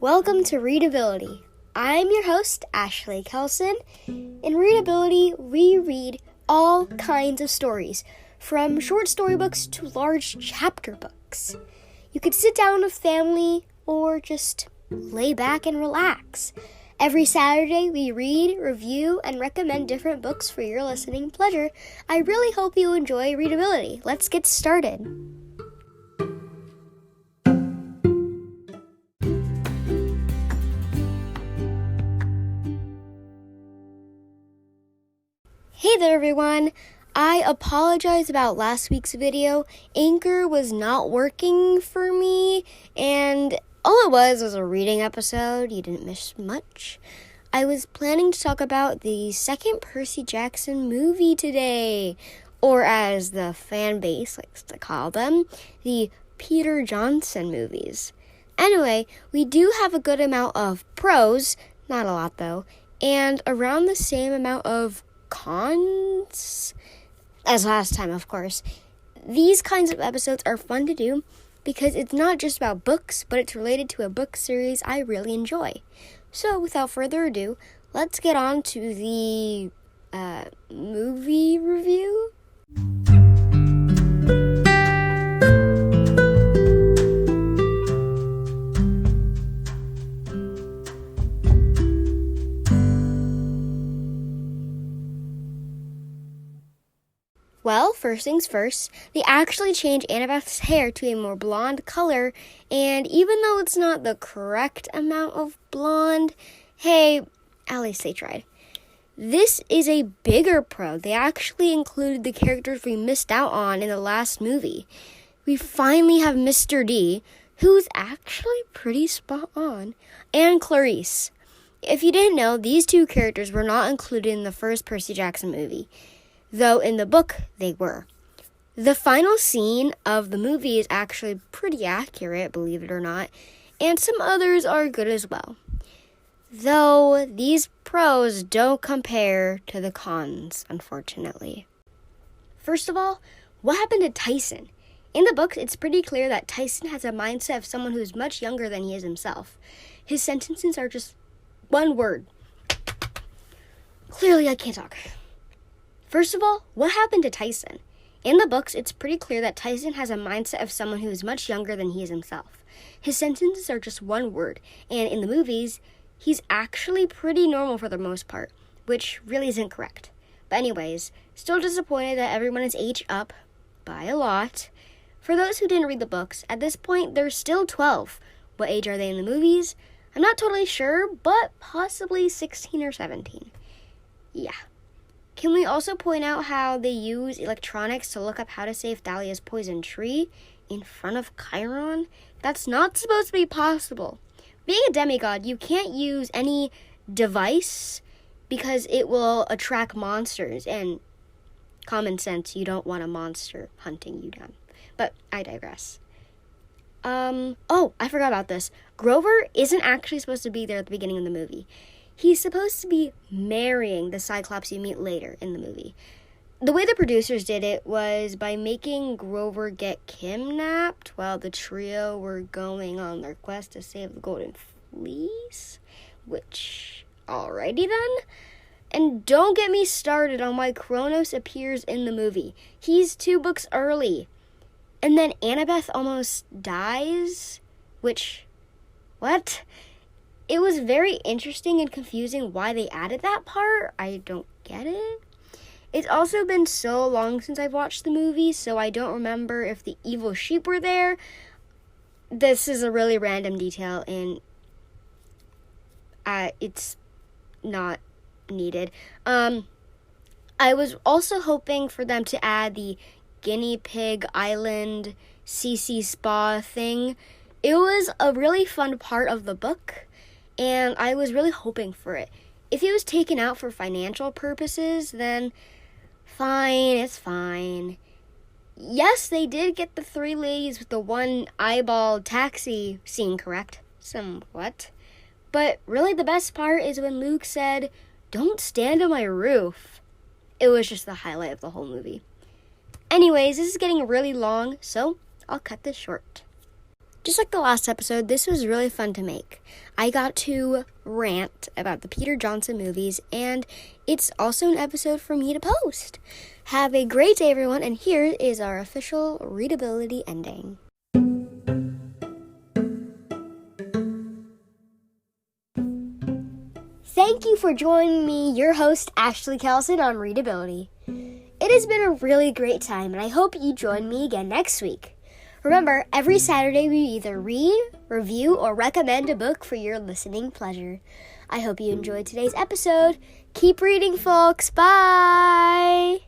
Welcome to Readability. I'm your host, Ashley Kelson. In Readability, we read all kinds of stories, from short storybooks to large chapter books. You could sit down with family or just lay back and relax. Every Saturday, we read, review, and recommend different books for your listening pleasure. I really hope you enjoy Readability. Let's get started. Hey there, everyone. I apologize about last week's video. Anchor was not working for me, and all it was a reading episode. You didn't miss much. I was planning to talk about the second Percy Jackson movie today, or as the fan base likes to call them, the Peter Johnson movies. Anyway, we do have a good amount of pros, not a lot though, and around the same amount of cons as last time, of course. These kinds of episodes are fun to do because it's not just about books, but it's related to a book series I really enjoy. So without further ado, let's get on to the movie review. Well, first things first, they actually changed Annabeth's hair to a more blonde color, and even though it's not the correct amount of blonde, hey, at least they tried. This is a bigger pro. They actually included the characters we missed out on in the last movie. We finally have Mr. D, who's actually pretty spot on, and Clarice. If you didn't know, these two characters were not included in the first Percy Jackson movie, though in the book they were. The final scene of the movie is actually pretty accurate, believe it or not, and some others are good as well. Though these pros don't compare to the cons, unfortunately. First of all, what happened to Tyson? In the books, it's pretty clear that Tyson has a mindset of someone who's much younger than he is himself. His sentences are just one word. Clearly, I can't talk. First of all, what happened to Tyson? In the books, it's pretty clear that Tyson has a mindset of someone who is much younger than he is himself. His sentences are just one word, and in the movies, he's actually pretty normal for the most part, which really isn't correct. But anyways, still disappointed that everyone is aged up by a lot. For those who didn't read the books, at this point, they're still 12. What age are they in the movies? I'm not totally sure, but possibly 16 or 17. Yeah. Can we also point out how they use electronics to look up how to save Thalia's poison tree in front of Chiron? That's not supposed to be possible. Being a demigod, you can't use any device because it will attract monsters, and common sense, you don't want a monster hunting you down. But I digress. I forgot about this. Grover isn't actually supposed to be there at the beginning of the movie. He's supposed to be marrying the Cyclops you meet later in the movie. The way the producers did it was by making Grover get kidnapped while the trio were going on their quest to save the Golden Fleece, which, alrighty then. And don't get me started on why Kronos appears in the movie. He's 2 books early. And then Annabeth almost dies, which, what? It was very interesting and confusing why they added that part. I don't get it. It's also been so long since I've watched the movie, so I don't remember if the evil sheep were there. This is a really random detail, and it's not needed. I was also hoping for them to add the guinea pig island CC spa thing. It was a really fun part of the book, and I was really hoping for it. If it was taken out for financial purposes, then fine, it's fine. Yes, they did get the 3 ladies with the 1 eyeball taxi scene correct, somewhat. But really the best part is when Luke said, "Don't stand on my roof." It was just the highlight of the whole movie. Anyways, this is getting really long, so I'll cut this short. Just like the last episode, this was really fun to make. I got to rant about the Peter Johnson movies, and it's also an episode for me to post. Have a great day, everyone, and here is our official readability ending. Thank you for joining me, your host, Ashley Kelson, on Readability. It has been a really great time, and I hope you join me again next week. Remember, every Saturday we either read, review, or recommend a book for your listening pleasure. I hope you enjoyed today's episode. Keep reading, folks. Bye!